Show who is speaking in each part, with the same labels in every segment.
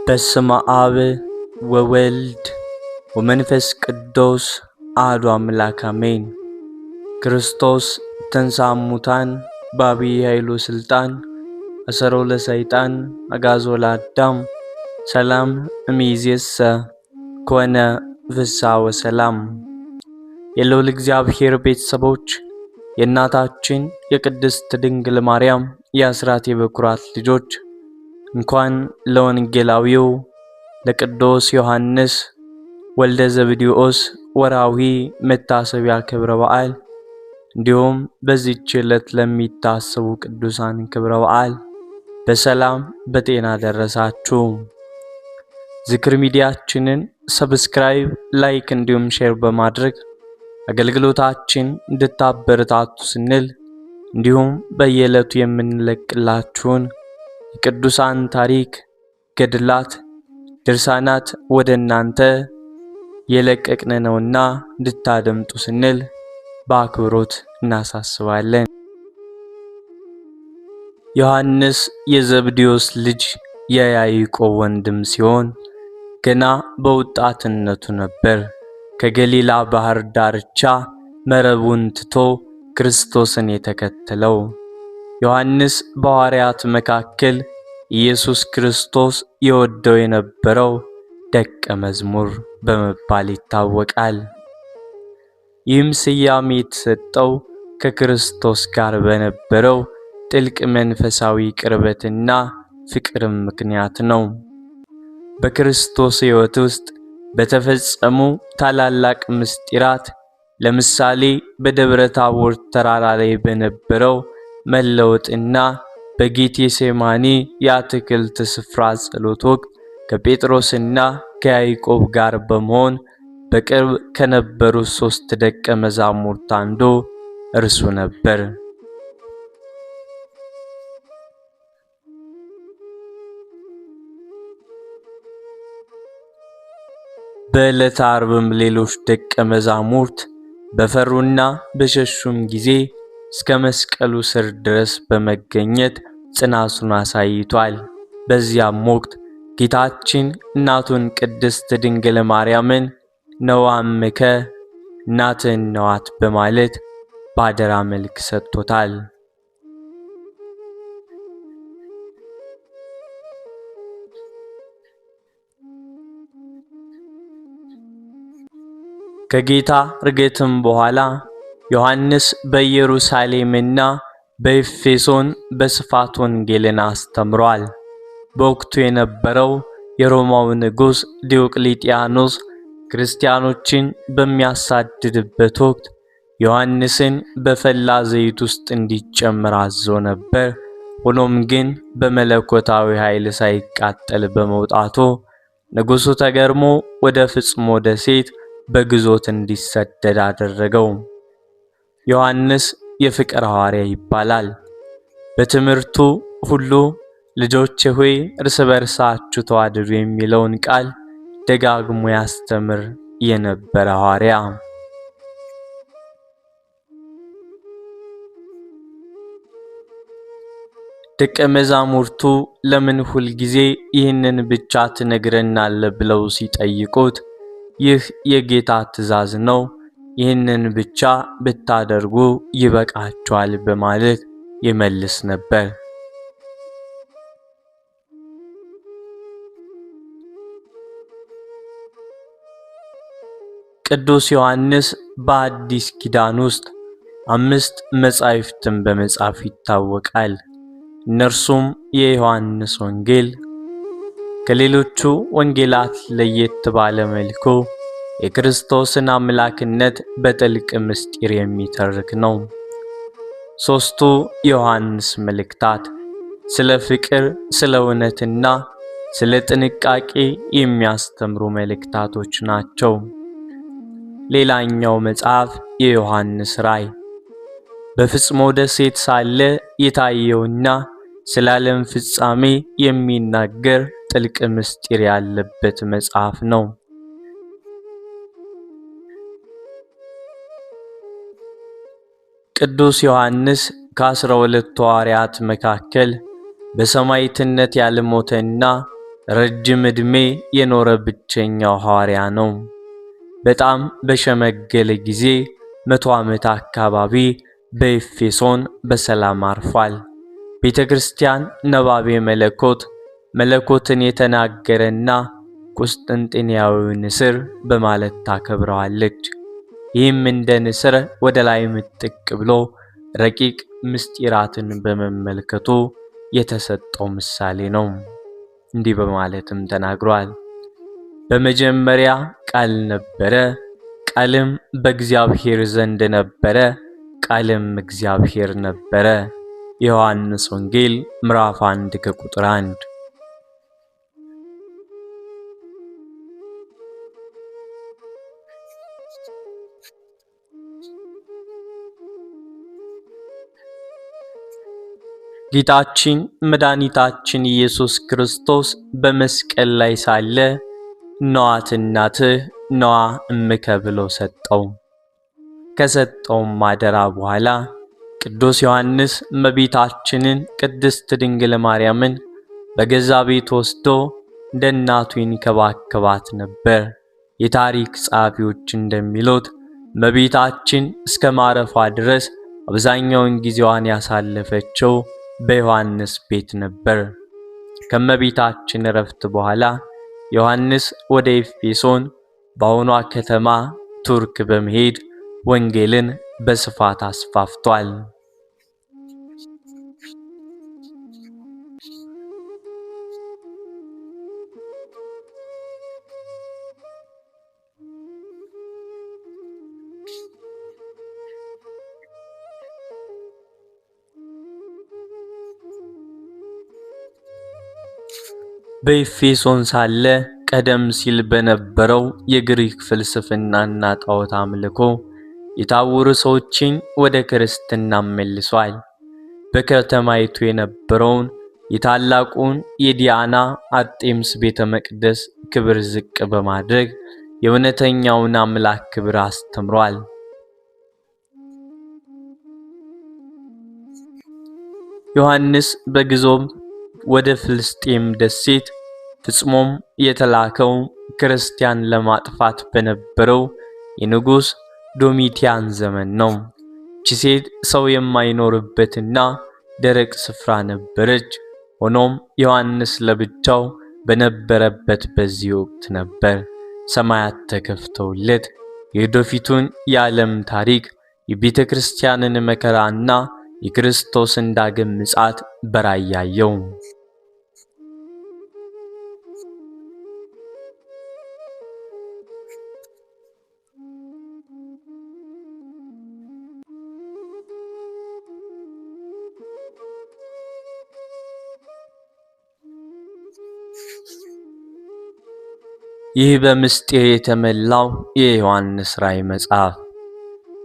Speaker 1: በስመ አብ ወወልድ ወመንፈስ ቅዱስ አሐዱ አምላክ አሜን። ክርስቶስ ተንሥአ እሙታን በዐቢይ ኃይሉ ሥልጣን አሰሮ ለሰይጣን አግዓዞ ለአዳም ሰላም እምይእዜሰ ኮነ ፍስሐ ወሰላም። የልዑል እግዚአብሔር ቤተሰቦች የእናታችን የቅድስት ድንግል ማርያም የአስራት የበኩራት ልጆች እንኳን ለወንጌላዊው ለቅዱስ ዮሐንስ ወልደ ዘብዴዎስ ወርኃዊ መታሰቢያ ክብረ በዓል እንዲሁም በዚህች ዕለት ለሚታሰቡ ቅዱሳን ክብረ በዓል በሰላም በጤና ደረሳችሁ። ዝክር ሚዲያችንን ሰብስክራይብ፣ ላይክ እንዲሁም ሼር በማድረግ አገልግሎታችን እንድታበረታቱ ስንል እንዲሁም በየዕለቱ የምንለቅላችሁን የቅዱሳን ታሪክ፣ ገድላት፣ ድርሳናት ወደ እናንተ የለቀቅን ነውና እንድታደምጡ ስንል በአክብሮት እናሳስባለን። ዮሐንስ የዘብዴዎስ ልጅ የያዕቆብ ወንድም ሲሆን ገና በወጣትነቱ ነበር ከገሊላ ባህር ዳርቻ መረቡን ትቶ ክርስቶስን የተከተለው። ዮሐንስ በሐዋርያት መካከል ኢየሱስ ክርስቶስ የወደው የነበረው ደቀ መዝሙር በመባል ይታወቃል። ይህም ስያሜ የተሰጠው ከክርስቶስ ጋር በነበረው ጥልቅ መንፈሳዊ ቅርበትና ፍቅርም ምክንያት ነው። በክርስቶስ ሕይወት ውስጥ በተፈጸሙ ታላላቅ ምስጢራት፣ ለምሳሌ በደብረ ታቦር ተራራ ላይ በነበረው መለወጥና በጌቴሴማኒ የአትክልት ስፍራ ጸሎት ወቅት ከጴጥሮስና ከያዕቆብ ጋር በመሆን በቅርብ ከነበሩ 3 ደቀ መዛሙርት አንዱ እርሱ ነበር። በዕለተ ዓርብም ሌሎች ደቀ መዛሙርት በፈሩና በሸሹም ጊዜ እስከ መስቀሉ ስር ድረስ በመገኘት ጽናቱን አሳይቷል። በዚያም ወቅት ጌታችን እናቱን ቅድስት ድንግል ማርያምን ነዋምከ እናትህን ነዋት በማለት በአደራ መልክ ሰጥቶታል። ከጌታ ዕርገትም በኋላ ዮሐንስ በኢየሩሳሌምና በኤፌሶን በስፋት ወንጌልን አስተምሯል። በወቅቱ የነበረው የሮማው ንጉሥ ዲዮቅልጥያኖስ ክርስቲያኖችን በሚያሳድድበት ወቅት ዮሐንስን በፈላ ዘይት ውስጥ እንዲጨመር አዞ ነበር። ሆኖም ግን በመለኮታዊ ኃይል ሳይቃጠል በመውጣቱ ንጉሡ ተገርሞ ወደ ፍጽሞ ደሴት በግዞት እንዲሰደድ አደረገው። ዮሐንስ የፍቅር ሐዋርያ ይባላል። በትምህርቱ ሁሉ ልጆቼ ሆይ እርስ በርሳችሁ ተዋደዱ የሚለውን ቃል ደጋግሞ ያስተምር የነበረ ሐዋርያ። ደቀ መዛሙርቱ ለምን ሁል ጊዜ ይህንን ብቻ ትነግረናለህ ብለው ሲጠይቁት ይህ የጌታ ትእዛዝ ነው፣ ይህንን ብቻ ብታደርጉ ይበቃችኋል በማለት ይመልስ ነበር። ቅዱስ ዮሐንስ በአዲስ ኪዳን ውስጥ 5 መጻሕፍትን በመጻፍ ይታወቃል። እነርሱም የዮሐንስ ወንጌል ከሌሎቹ ወንጌላት ለየት ባለ መልኩ የክርስቶስን አምላክነት በጥልቅ ምስጢር የሚተርክ ነው። 3ቱ የዮሐንስ መልእክታት ስለ ፍቅር፣ ስለ እውነትና ስለ ጥንቃቄ የሚያስተምሩ መልእክታቶች ናቸው። ሌላኛው መጽሐፍ የዮሐንስ ራእይ በፍጽሞ ደሴት ሳለ የታየውና ስለ ዓለም ፍጻሜ የሚናገር ጥልቅ ምስጢር ያለበት መጽሐፍ ነው። ቅዱስ ዮሐንስ ከ12 ሐዋርያት መካከል በሰማዕትነት ያልሞተና ረጅም ዕድሜ የኖረ ብቸኛው ሐዋርያ ነው። በጣም በሸመገለ ጊዜ 100 ዓመት አካባቢ በኤፌሶን በሰላም አርፏል። ቤተ ክርስቲያን ነባቤ መለኮት መለኮትን የተናገረና ቁስጥንጥንያዊ ንስር በማለት ታከብረዋለች። ይህም እንደ ንስር ወደ ላይ ምጥቅ ብሎ ረቂቅ ምስጢራትን በመመልከቱ የተሰጠው ምሳሌ ነው። እንዲህ በማለትም ተናግሯል። በመጀመሪያ ቃል ነበረ፣ ቃልም በእግዚአብሔር ዘንድ ነበረ፣ ቃልም እግዚአብሔር ነበረ። ዮሐንስ ወንጌል ምዕራፍ 1 ከቁጥር 1። ጌታችን መድኃኒታችን ኢየሱስ ክርስቶስ በመስቀል ላይ ሳለ ነዋት እናትህ ነዋ እምከ ብሎ ሰጠው። ከሰጠውም አደራ በኋላ ቅዱስ ዮሐንስ እመቤታችንን ቅድስት ድንግል ማርያምን በገዛ ቤት ወስዶ እንደ እናቱ ይንከባከባት ነበር። የታሪክ ጸሐፊዎች እንደሚሉት እመቤታችን እስከ ማረፏ ድረስ አብዛኛውን ጊዜዋን ያሳለፈችው በዮሐንስ ቤት ነበር። ከእመቤታችን ዕረፍት በኋላ ዮሐንስ ወደ ኤፌሶን በአሁኗ ከተማ ቱርክ በመሄድ ወንጌልን በስፋት አስፋፍቷል። በኤፌሶን ሳለ ቀደም ሲል በነበረው የግሪክ ፍልስፍናና ጣዖት አምልኮ የታወሩ ሰዎችን ወደ ክርስትና መልሷል። በከተማይቱ የነበረውን የታላቁን የዲያና አርጤምስ ቤተ መቅደስ ክብር ዝቅ በማድረግ የእውነተኛውን አምላክ ክብር አስተምሯል። ዮሐንስ በግዞም ወደ ፍልስጤም ደሴት ፍጽሞም የተላከው ክርስቲያን ለማጥፋት በነበረው የንጉሥ ዶሚቲያን ዘመን ነው። ይህች ሴት ሰው የማይኖርበትና ደረቅ ስፍራ ነበረች። ሆኖም ዮሐንስ ለብቻው በነበረበት በዚህ ወቅት ነበር ሰማያት ተከፍተውለት የወደፊቱን የዓለም ታሪክ የቤተ ክርስቲያንን መከራና የክርስቶስን ዳግም ምጽአት በራእይ ያየው። ይህ በምስጢር የተመላው የዮሐንስ ራእይ መጽሐፍ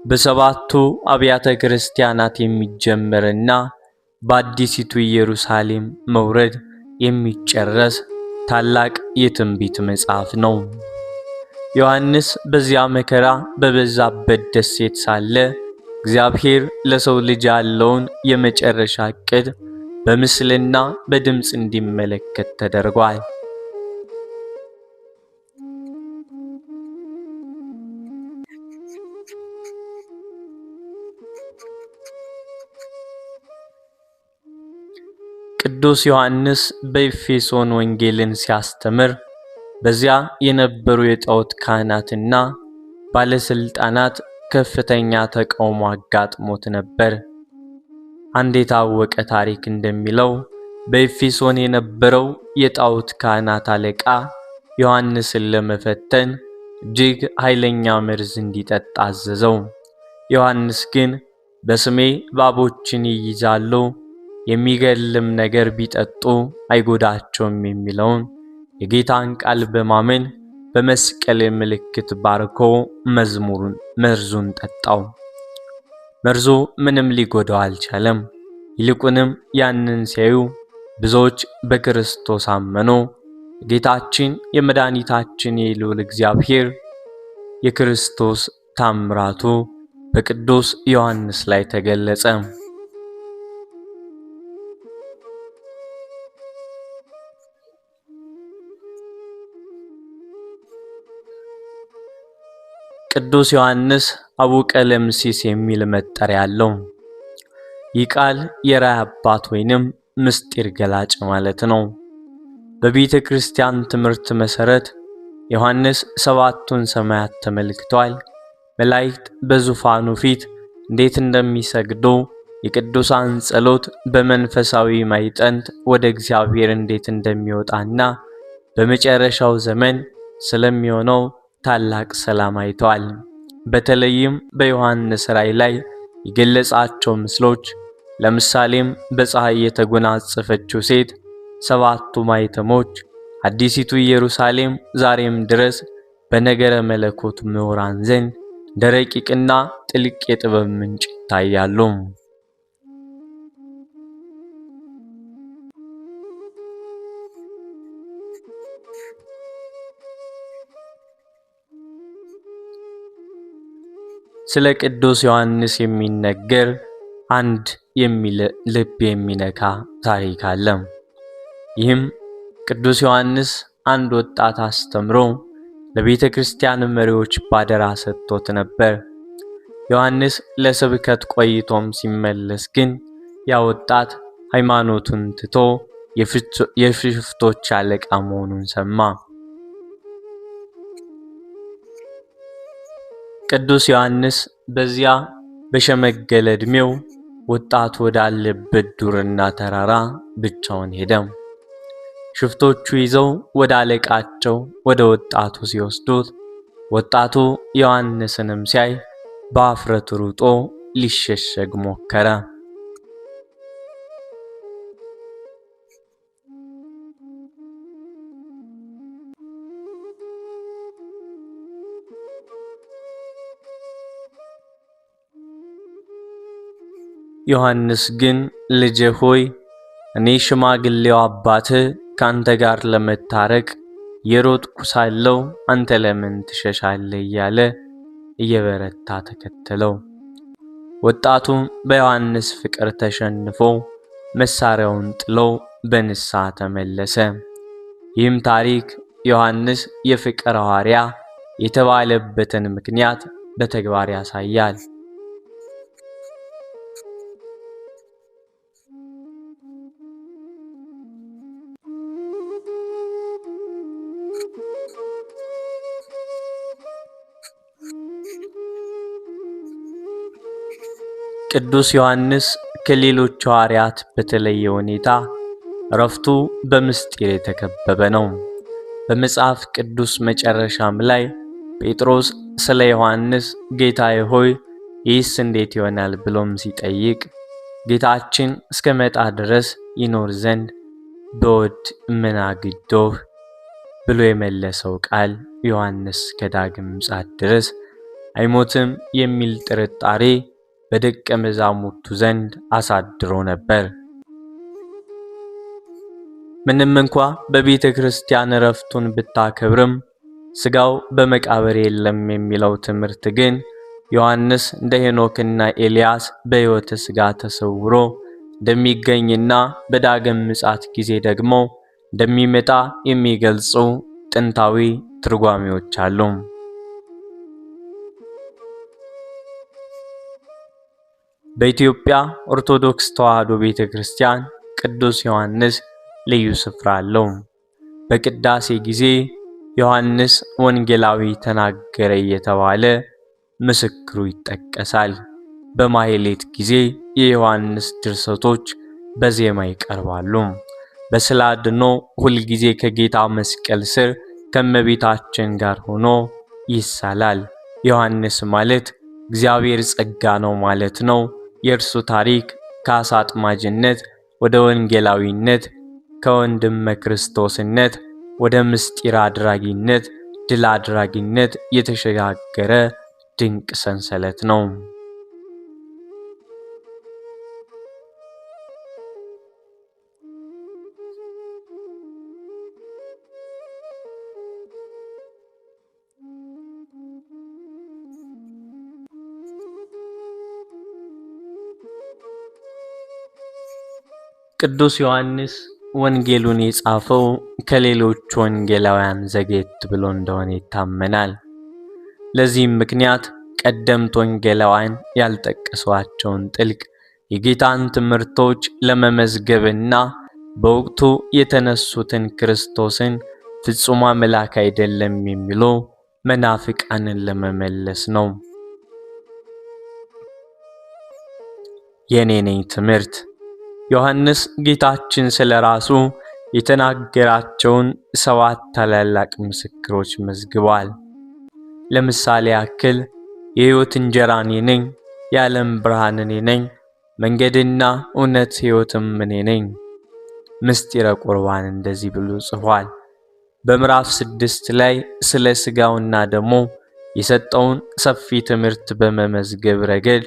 Speaker 1: በሰባቱ አብያተ ክርስቲያናት የሚጀመርና በአዲሲቱ ኢየሩሳሌም መውረድ የሚጨረስ ታላቅ የትንቢት መጽሐፍ ነው። ዮሐንስ በዚያ መከራ በበዛበት ደሴት ሳለ እግዚአብሔር ለሰው ልጅ ያለውን የመጨረሻ ዕቅድ በምስልና በድምፅ እንዲመለከት ተደርጓል። ቅዱስ ዮሐንስ በኤፌሶን ወንጌልን ሲያስተምር በዚያ የነበሩ የጣዖት ካህናትና ባለስልጣናት ከፍተኛ ተቃውሞ አጋጥሞት ነበር። አንድ የታወቀ ታሪክ እንደሚለው በኤፌሶን የነበረው የጣዖት ካህናት አለቃ ዮሐንስን ለመፈተን እጅግ ኃይለኛ መርዝ እንዲጠጣ አዘዘው። ዮሐንስ ግን በስሜ እባቦችን ይይዛሉ የሚገልም ነገር ቢጠጡ አይጎዳቸውም የሚለውን የጌታን ቃል በማመን በመስቀል ምልክት ባርኮ መርዙን ጠጣው። መርዙ ምንም ሊጎዳው አልቻለም። ይልቁንም ያንን ሲያዩ ብዙዎች በክርስቶስ አመኑ። ጌታችን የመድኃኒታችን የልዑል እግዚአብሔር የክርስቶስ ታምራቱ በቅዱስ ዮሐንስ ላይ ተገለጸ። ቅዱስ ዮሐንስ አቡቀለምሲስ የሚል መጠሪያ አለው። ይህ ቃል የራእይ አባት ወይንም ምስጢር ገላጭ ማለት ነው። በቤተ ክርስቲያን ትምህርት መሰረት ዮሐንስ ሰባቱን ሰማያት ተመልክቷል። መላእክት በዙፋኑ ፊት እንዴት እንደሚሰግዱ፣ የቅዱሳን ጸሎት በመንፈሳዊ ማዕጠንት ወደ እግዚአብሔር እንዴት እንደሚወጣና በመጨረሻው ዘመን ስለሚሆነው ታላቅ ሰላም አይተዋል። በተለይም በዮሐንስ ራእይ ላይ የገለጻቸው ምስሎች፣ ለምሳሌም በፀሐይ የተጎናጸፈችው ሴት፣ ሰባቱ ማኅተሞች፣ አዲሲቱ ኢየሩሳሌም ዛሬም ድረስ በነገረ መለኮት ምሁራን ዘንድ ደረቂቅና ጥልቅ የጥበብ ምንጭ ይታያሉ። ስለ ቅዱስ ዮሐንስ የሚነገር አንድ ልብ የሚነካ ታሪክ አለ። ይህም ቅዱስ ዮሐንስ አንድ ወጣት አስተምሮ ለቤተ ክርስቲያን መሪዎች ባደራ ሰጥቶት ነበር። ዮሐንስ ለስብከት ቆይቶም ሲመለስ ግን ያ ወጣት ሃይማኖቱን ትቶ የሽፍቶች አለቃ መሆኑን ሰማ። ቅዱስ ዮሐንስ በዚያ በሸመገለ ዕድሜው ወጣቱ ወዳለበት ዱርና ተራራ ብቻውን ሄደ። ሽፍቶቹ ይዘው ወደ አለቃቸው ወደ ወጣቱ ሲወስዱት ወጣቱ ዮሐንስንም ሲያይ በአፍረት ሩጦ ሊሸሸግ ሞከረ። ዮሐንስ ግን ልጄ ሆይ እኔ ሽማግሌው አባትህ ካንተ ጋር ለመታረቅ የሮጥኩ ሳለው አንተ ለምን ትሸሻለህ እያለ እየበረታ ተከተለው። ወጣቱም በዮሐንስ ፍቅር ተሸንፎ መሳሪያውን ጥሎ በንስሐ ተመለሰ። ይህም ታሪክ ዮሐንስ የፍቅር ሐዋርያ የተባለበትን ምክንያት በተግባር ያሳያል። ቅዱስ ዮሐንስ ከሌሎች ሐዋርያት በተለየ ሁኔታ ዕረፍቱ በምስጢር የተከበበ ነው። በመጽሐፍ ቅዱስ መጨረሻም ላይ ጴጥሮስ ስለ ዮሐንስ ጌታዬ ሆይ ይህስ እንዴት ይሆናል ብሎም ሲጠይቅ ጌታችን እስከመጣ ድረስ ይኖር ዘንድ በወድ ምን አግዶህ ብሎ የመለሰው ቃል ዮሐንስ ከዳግም ምጽአት ድረስ አይሞትም የሚል ጥርጣሬ በደቀ መዛሙርቱ ዘንድ አሳድሮ ነበር። ምንም እንኳ በቤተ ክርስቲያን ዕረፍቱን ብታከብርም ሥጋው በመቃብር የለም የሚለው ትምህርት ግን ዮሐንስ እንደ ሄኖክና ኤልያስ በሕይወተ ሥጋ ተሰውሮ እንደሚገኝና በዳግም ምጽአት ጊዜ ደግሞ እንደሚመጣ የሚገልጹ ጥንታዊ ትርጓሜዎች አሉ። በኢትዮጵያ ኦርቶዶክስ ተዋሕዶ ቤተ ክርስቲያን ቅዱስ ዮሐንስ ልዩ ስፍራ አለው። በቅዳሴ ጊዜ ዮሐንስ ወንጌላዊ ተናገረ እየተባለ ምስክሩ ይጠቀሳል። በማኅሌት ጊዜ የዮሐንስ ድርሰቶች በዜማ ይቀርባሉ። በስዕለ-አድኅኖ ሁልጊዜ ከጌታ መስቀል ስር ከእመቤታችን ጋር ሆኖ ይሳላል። ዮሐንስ ማለት እግዚአብሔር ጸጋ ነው ማለት ነው። የእርሱ ታሪክ ከዓሣ አጥማጅነት ወደ ወንጌላዊነት፣ ከወንድመ ክርስቶስነት ወደ ምስጢር አድራጊነት፣ ድል አድራጊነት የተሸጋገረ ድንቅ ሰንሰለት ነው። ቅዱስ ዮሐንስ ወንጌሉን የጻፈው ከሌሎች ወንጌላውያን ዘግየት ብሎ እንደሆነ ይታመናል። ለዚህም ምክንያት ቀደምት ወንጌላውያን ያልጠቀሷቸውን ጥልቅ የጌታን ትምህርቶች ለመመዝገብና በወቅቱ የተነሱትን ክርስቶስን ፍጹም አምላክ አይደለም የሚሉ መናፍቃንን ለመመለስ ነው። የኔ ነኝ ትምህርት ዮሐንስ ጌታችን ስለራሱ የተናገራቸውን 7 ታላላቅ ምስክሮች መዝግቧል። ለምሳሌ ያክል የሕይወት እንጀራ እኔ ነኝ፣ የዓለም ብርሃን እኔ ነኝ፣ መንገድና እውነት ሕይወትም እኔ ነኝ። ምስጢረ ቁርባን እንደዚህ ብሎ ጽፏል። በምዕራፍ 6 ላይ ስለ ሥጋውና ደሙ የሰጠውን ሰፊ ትምህርት በመመዝገብ ረገድ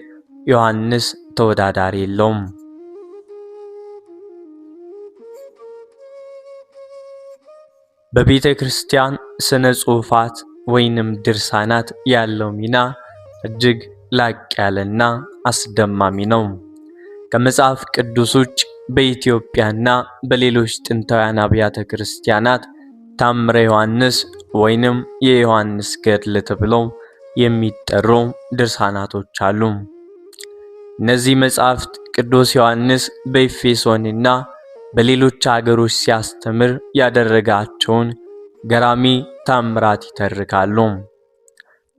Speaker 1: ዮሐንስ ተወዳዳሪ የለውም። በቤተ ክርስቲያን ስነ ጽሑፋት ወይንም ድርሳናት ያለው ሚና እጅግ ላቅ ያለና አስደማሚ ነው። ከመጽሐፍ ቅዱስ ውጭ በኢትዮጵያና በሌሎች ጥንታውያን አብያተ ክርስቲያናት ታምረ ዮሐንስ ወይንም የዮሐንስ ገድል ተብለው የሚጠሩ ድርሳናቶች አሉ። እነዚህ መጻሕፍት ቅዱስ ዮሐንስ በኤፌሶንና በሌሎች አገሮች ሲያስተምር ያደረጋቸውን ገራሚ ታምራት ይተርካሉ።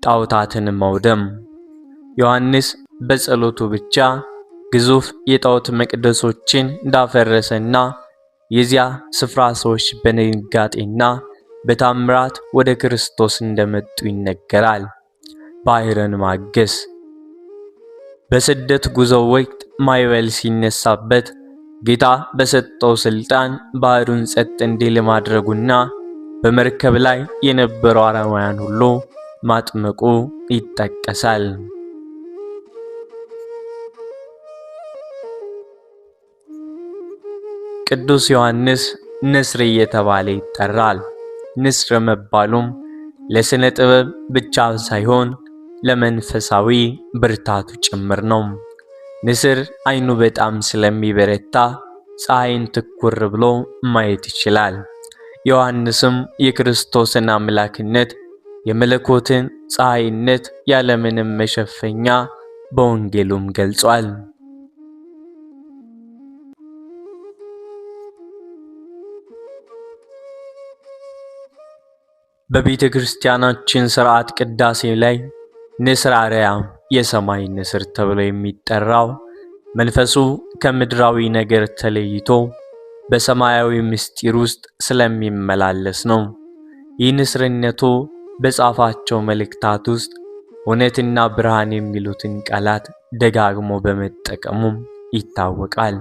Speaker 1: ጣዖታትን ማውደም። ዮሐንስ በጸሎቱ ብቻ ግዙፍ የጣዖት መቅደሶችን እንዳፈረሰና የዚያ ስፍራ ሰዎች በድንጋጤና በታምራት ወደ ክርስቶስ እንደመጡ ይነገራል። ባሕርን ማገስ። በስደት ጉዞው ወቅት ማዕበል ሲነሳበት ጌታ በሰጠው ስልጣን ባሕሩን ጸጥ እንዲል ማድረጉና በመርከብ ላይ የነበሩ አረማውያን ሁሉ ማጥመቁ ይጠቀሳል። ቅዱስ ዮሐንስ ንስር እየተባለ ይጠራል። ንስር መባሉም ለስነ ጥበብ ብቻ ሳይሆን ለመንፈሳዊ ብርታቱ ጭምር ነው። ንስር ዓይኑ በጣም ስለሚበረታ ፀሐይን ትኩር ብሎ ማየት ይችላል። ዮሐንስም የክርስቶስን አምላክነት የመለኮትን ፀሐይነት ያለምንም መሸፈኛ በወንጌሉም ገልጿል። በቤተ ክርስቲያናችን ሥርዓት ቅዳሴ ላይ ንስር አርያም የሰማይ ንስር ተብሎ የሚጠራው መንፈሱ ከምድራዊ ነገር ተለይቶ በሰማያዊ ምስጢር ውስጥ ስለሚመላለስ ነው። ይህ ንስርነቱ በጻፋቸው መልእክታት ውስጥ እውነትና ብርሃን የሚሉትን ቃላት ደጋግሞ በመጠቀሙም ይታወቃል።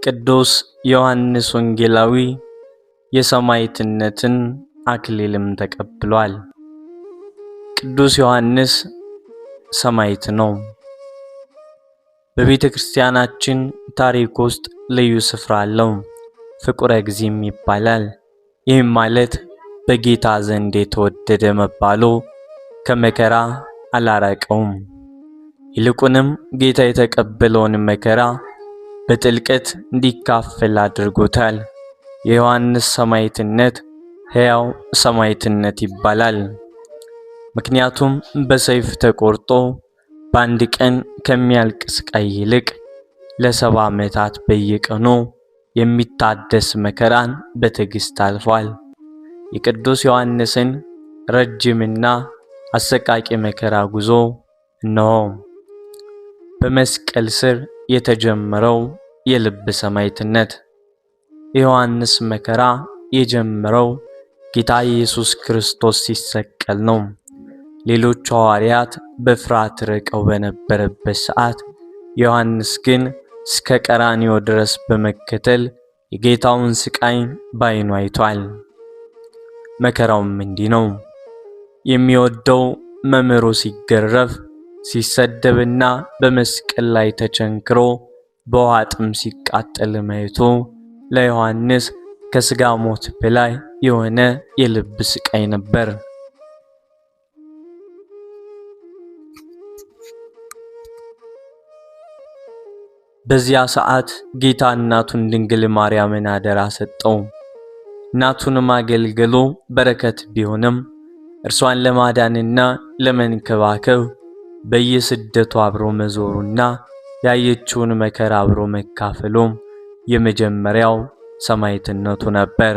Speaker 1: ቅዱስ ዮሐንስ ወንጌላዊ የሰማዕትነትን አክሊልም ተቀብሏል። ቅዱስ ዮሐንስ ሰማዕት ነው። በቤተ ክርስቲያናችን ታሪክ ውስጥ ልዩ ስፍራ አለው። ፍቁረ እግዚእም ይባላል። ይህም ማለት በጌታ ዘንድ የተወደደ መባሉ ከመከራ አላራቀውም። ይልቁንም ጌታ የተቀበለውን መከራ በጥልቀት እንዲካፈል አድርጎታል። የዮሐንስ ሰማዕትነት ሕያው ሰማዕትነት ይባላል። ምክንያቱም በሰይፍ ተቆርጦ በአንድ ቀን ከሚያልቅ ስቃይ ይልቅ ለ70 ዓመታት በየቀኑ የሚታደስ መከራን በትዕግስት አልፏል። የቅዱስ ዮሐንስን ረጅምና አሰቃቂ መከራ ጉዞ እነሆ። በመስቀል ስር የተጀመረው የልብ ሰማዕትነት። የዮሐንስ መከራ የጀመረው ጌታ ኢየሱስ ክርስቶስ ሲሰቀል ነው። ሌሎች ሐዋርያት በፍርሃት ርቀው በነበረበት ሰዓት ዮሐንስ ግን እስከ ቀራንዮ ድረስ በመከተል የጌታውን ስቃይ በዓይኑ አይቷል። መከራውም እንዲህ ነው። የሚወደው መምህሩ ሲገረፍ ሲሰደብና በመስቀል ላይ ተቸንክሮ በውሃ ጥም ሲቃጠል ማየቱ ለዮሐንስ ከሥጋ ሞት በላይ የሆነ የልብ ስቃይ ነበር። በዚያ ሰዓት ጌታ እናቱን ድንግል ማርያምን አደራ ሰጠው። እናቱንም አገልግሎ በረከት ቢሆንም እርሷን ለማዳንና ለመንከባከብ በየስደቱ አብሮ መዞሩና ያየችውን መከራ አብሮ መካፈሉ የመጀመሪያው ሰማዕትነቱ ነበር።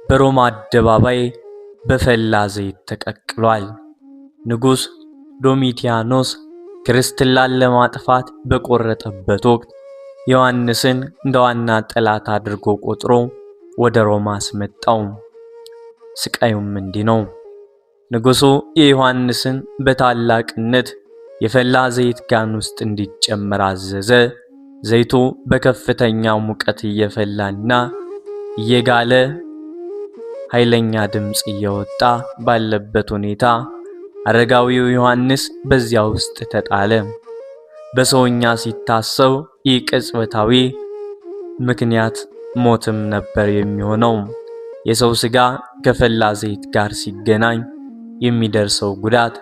Speaker 1: በሮማ አደባባይ በፈላ ዘይት ተቀቅሏል። ንጉሥ ዶሚቲያኖስ ክርስትናን ለማጥፋት በቆረጠበት ወቅት ዮሐንስን እንደ ዋና ጠላት አድርጎ ቆጥሮ ወደ ሮማ አስመጣው። ስቃዩም እንዲህ ነው። ንጉሡ የዮሐንስን በታላቅነት የፈላ ዘይት ጋን ውስጥ እንዲጨመር አዘዘ። ዘይቱ በከፍተኛ ሙቀት እየፈላና እየጋለ ኃይለኛ ድምጽ እየወጣ ባለበት ሁኔታ አረጋዊው ዮሐንስ በዚያ ውስጥ ተጣለ። በሰውኛ ሲታሰብ ይህ ቅጽበታዊ ምክንያት ሞትም ነበር የሚሆነው። የሰው ሥጋ ከፈላ ዘይት ጋር ሲገናኝ የሚደርሰው ጉዳት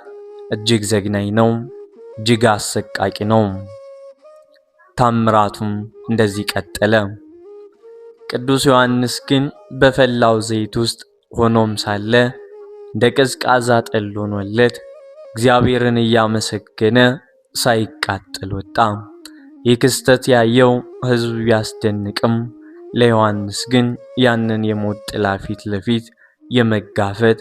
Speaker 1: እጅግ ዘግናኝ ነው፣ እጅግ አሰቃቂ ነው። ታምራቱም እንደዚህ ቀጠለ። ቅዱስ ዮሐንስ ግን በፈላው ዘይት ውስጥ ሆኖም ሳለ እንደ ቀዝቃዛ ጠል ሆኖለት እግዚአብሔርን እያመሰገነ ሳይቃጠል ወጣ። ይህ ክስተት ያየው ሕዝብ ቢያስደንቅም ለዮሐንስ ግን ያንን የሞት ጥላ ፊት ለፊት የመጋፈጥ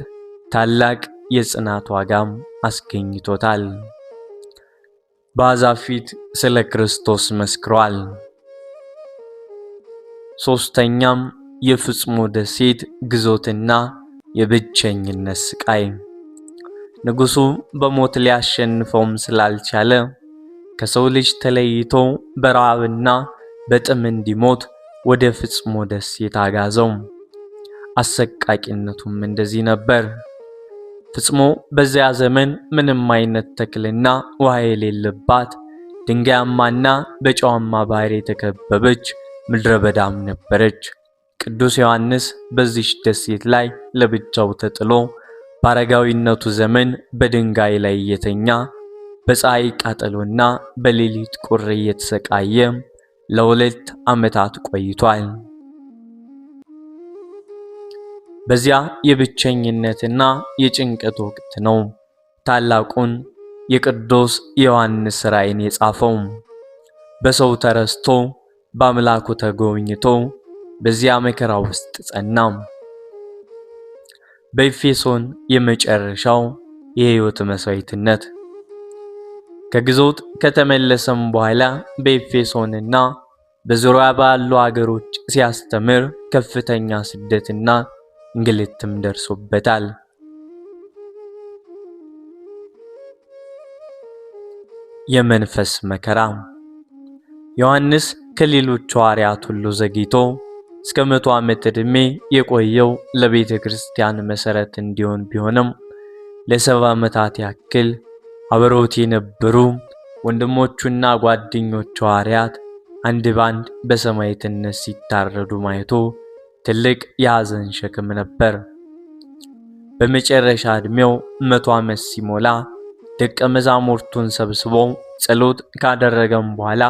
Speaker 1: ታላቅ የጽናት ዋጋም አስገኝቶታል። በአሕዛብ ፊት ስለ ክርስቶስ መስክሯል። ሶስተኛም የፍጽሞ ደሴት ግዞትና የብቸኝነት ስቃይ። ንጉሡ በሞት ሊያሸንፈውም ስላልቻለ ከሰው ልጅ ተለይቶ በረሃብና በጥም እንዲሞት ወደ ፍጽሞ ደሴት አጋዘው። አሰቃቂነቱም እንደዚህ ነበር። ፍጽሞ በዚያ ዘመን ምንም አይነት ተክልና ውሃ የሌለባት ድንጋያማና በጨዋማ ባህር የተከበበች ምድረ በዳም ነበረች። ቅዱስ ዮሐንስ በዚች ደሴት ላይ ለብቻው ተጥሎ በአረጋዊነቱ ዘመን በድንጋይ ላይ እየተኛ በፀሐይ ቃጠሎና በሌሊት ቁር እየተሰቃየ ለ2 ዓመታት ቆይቷል። በዚያ የብቸኝነትና የጭንቀት ወቅት ነው ታላቁን የቅዱስ ዮሐንስ ራእይን የጻፈው። በሰው ተረስቶ በአምላኩ ተጎብኝቶ በዚያ መከራ ውስጥ ጸና። በኤፌሶን የመጨረሻው የሕይወት መስዋዕትነት። ከግዞት ከተመለሰም በኋላ በኤፌሶንና በዙሪያ ባሉ አገሮች ሲያስተምር ከፍተኛ ስደትና እንግልትም ደርሶበታል። የመንፈስ መከራ። ዮሐንስ ከሌሎች ሐዋርያት ሁሉ ዘግይቶ እስከ 100 ዓመት ዕድሜ የቆየው ለቤተ ክርስቲያን መሠረት እንዲሆን ቢሆንም ለ70 ዓመታት ያክል አብረውት የነበሩ ወንድሞቹና ጓደኞቹ ሐዋርያት አንድ ባንድ በሰማዕትነት ሲታረዱ ማየቱ ትልቅ የሐዘን ሸክም ነበር። በመጨረሻ ዕድሜው 100 ዓመት ሲሞላ ደቀ መዛሙርቱን ሰብስቦ ጸሎት ካደረገም በኋላ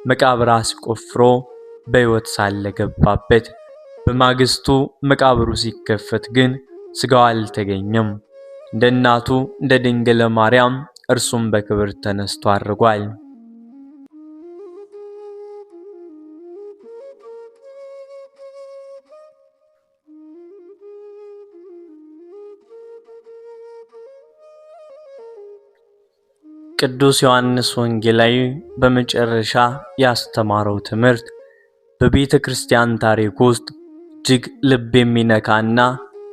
Speaker 1: መቃብር አስቆፍሮ በሕይወት ሳለ ገባበት። በማግስቱ መቃብሩ ሲከፈት ግን ሥጋው አልተገኘም። እንደ እናቱ እንደ ድንግል ማርያም እርሱም በክብር ተነስቶ አርጓል። ቅዱስ ዮሐንስ ወንጌላዊ በመጨረሻ ያስተማረው ትምህርት በቤተ ክርስቲያን ታሪክ ውስጥ እጅግ ልብ የሚነካና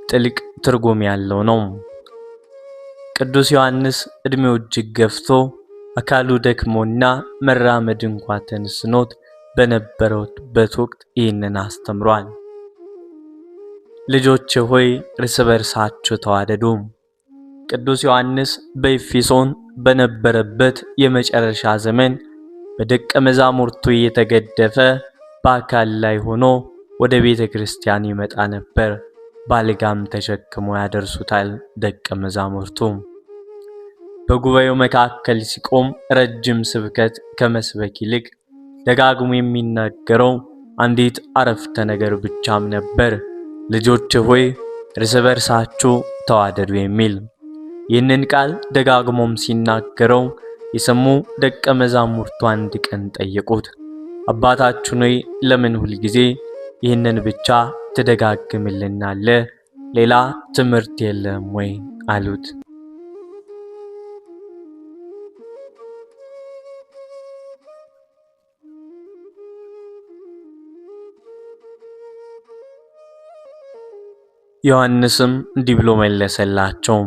Speaker 1: ጥልቅ ትርጉም ያለው ነው። ቅዱስ ዮሐንስ ዕድሜው እጅግ ገፍቶ አካሉ ደክሞና መራመድ እንኳን ተስኖት በነበረበት ወቅት ይህንን አስተምሯል። ልጆች ሆይ እርስ በርሳችሁ ተዋደዱ። ቅዱስ ዮሐንስ በኤፌሶን በነበረበት የመጨረሻ ዘመን በደቀ መዛሙርቱ እየተገደፈ በአካል ላይ ሆኖ ወደ ቤተ ክርስቲያን ይመጣ ነበር። ባልጋም ተሸክሞ ያደርሱታል ደቀ መዛሙርቱ። በጉባኤው መካከል ሲቆም ረጅም ስብከት ከመስበክ ይልቅ ደጋግሞ የሚናገረው አንዲት አረፍተ ነገር ብቻም ነበር፣ ልጆች ሆይ እርስ በርሳችሁ ተዋደዱ የሚል። ይህንን ቃል ደጋግሞም ሲናገረው የሰሙ ደቀ መዛሙርቱ አንድ ቀን ጠየቁት፣ አባታችን ሆይ ለምን ሁል ጊዜ ይህንን ብቻ ትደጋግምልናለህ? ሌላ ትምህርት የለም ወይ አሉት። ዮሐንስም እንዲህ ብሎ መለሰላቸው፣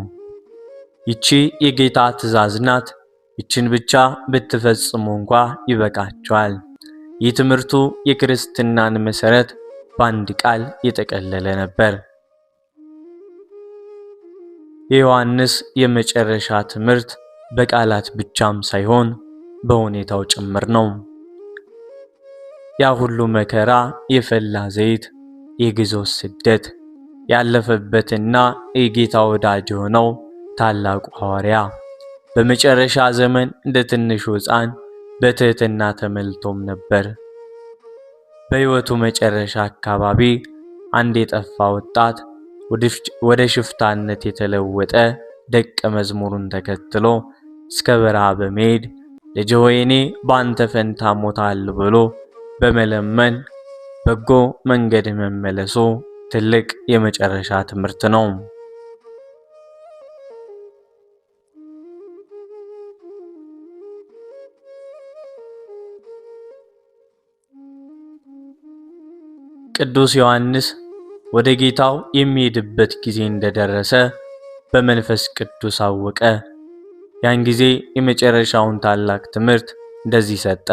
Speaker 1: ይቺ የጌታ ትእዛዝ ናት። ይችን ብቻ ብትፈጽሙ እንኳ ይበቃችኋል። ይህ ትምህርቱ የክርስትናን መሰረት በአንድ ቃል የጠቀለለ ነበር። የዮሐንስ የመጨረሻ ትምህርት በቃላት ብቻም ሳይሆን በሁኔታው ጭምር ነው። ያ ሁሉ መከራ፣ የፈላ ዘይት፣ የግዞት ስደት ያለፈበትና የጌታ ወዳጅ የሆነው ታላቁ ሐዋርያ በመጨረሻ ዘመን እንደ ትንሹ ሕፃን በትህትና ተሞልቶም ነበር። በሕይወቱ መጨረሻ አካባቢ አንድ የጠፋ ወጣት ወደ ሽፍታነት የተለወጠ ደቀ መዝሙሩን ተከትሎ እስከ በረሃ በመሄድ ልጅ ሆይ እኔ በአንተ ፈንታ ሞታለሁ ብሎ በመለመን በጎ መንገድ መመለሱ ትልቅ የመጨረሻ ትምህርት ነው። ቅዱስ ዮሐንስ ወደ ጌታው የሚሄድበት ጊዜ እንደደረሰ በመንፈስ ቅዱስ አወቀ። ያን ጊዜ የመጨረሻውን ታላቅ ትምህርት እንደዚህ ሰጠ።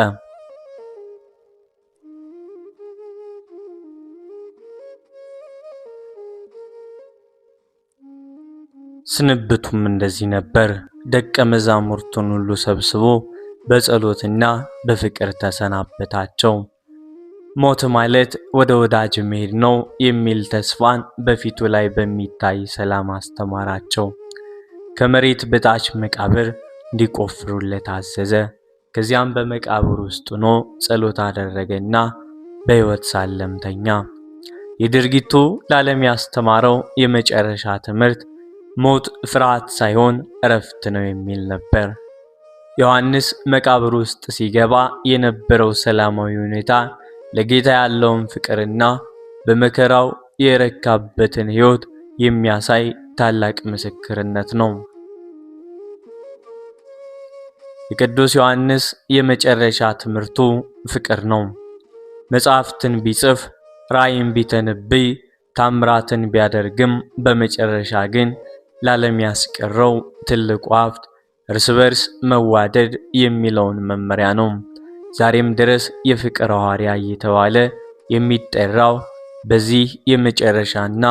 Speaker 1: ስንብቱም እንደዚህ ነበር። ደቀ መዛሙርቱን ሁሉ ሰብስቦ በጸሎትና በፍቅር ተሰናበታቸው። ሞት ማለት ወደ ወዳጅ መሄድ ነው የሚል ተስፋን በፊቱ ላይ በሚታይ ሰላም አስተማራቸው። ከመሬት በታች መቃብር እንዲቆፍሩለት አዘዘ። ከዚያም በመቃብር ውስጥ ሆኖ ጸሎት አደረገና በሕይወት ሳለም ተኛ። የድርጊቱ ለዓለም ያስተማረው የመጨረሻ ትምህርት ሞት ፍርሃት ሳይሆን እረፍት ነው የሚል ነበር። ዮሐንስ መቃብር ውስጥ ሲገባ የነበረው ሰላማዊ ሁኔታ ለጌታ ያለውን ፍቅርና በመከራው የረካበትን ሕይወት የሚያሳይ ታላቅ ምስክርነት ነው። የቅዱስ ዮሐንስ የመጨረሻ ትምህርቱ ፍቅር ነው። መጽሐፍትን ቢጽፍ፣ ራእይን ቢተነብይ፣ ታምራትን ቢያደርግም በመጨረሻ ግን ለዓለም ያስቀረው ትልቁ ሀብት እርስ በርስ መዋደድ የሚለውን መመሪያ ነው። ዛሬም ድረስ የፍቅር ሐዋርያ እየተባለ የሚጠራው በዚህ የመጨረሻና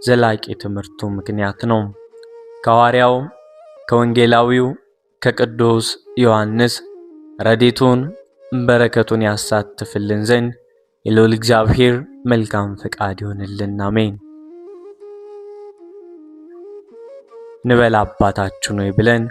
Speaker 1: ዘላቂ ትምህርቱ ምክንያት ነው። ከሐዋርያው ከወንጌላዊው ከቅዱስ ዮሐንስ ረድኤቱን በረከቱን ያሳትፍልን ዘንድ የልዑል እግዚአብሔር መልካም ፈቃድ ይሁንልን። አሜን። እንበል አባታችን ሆይ ብለን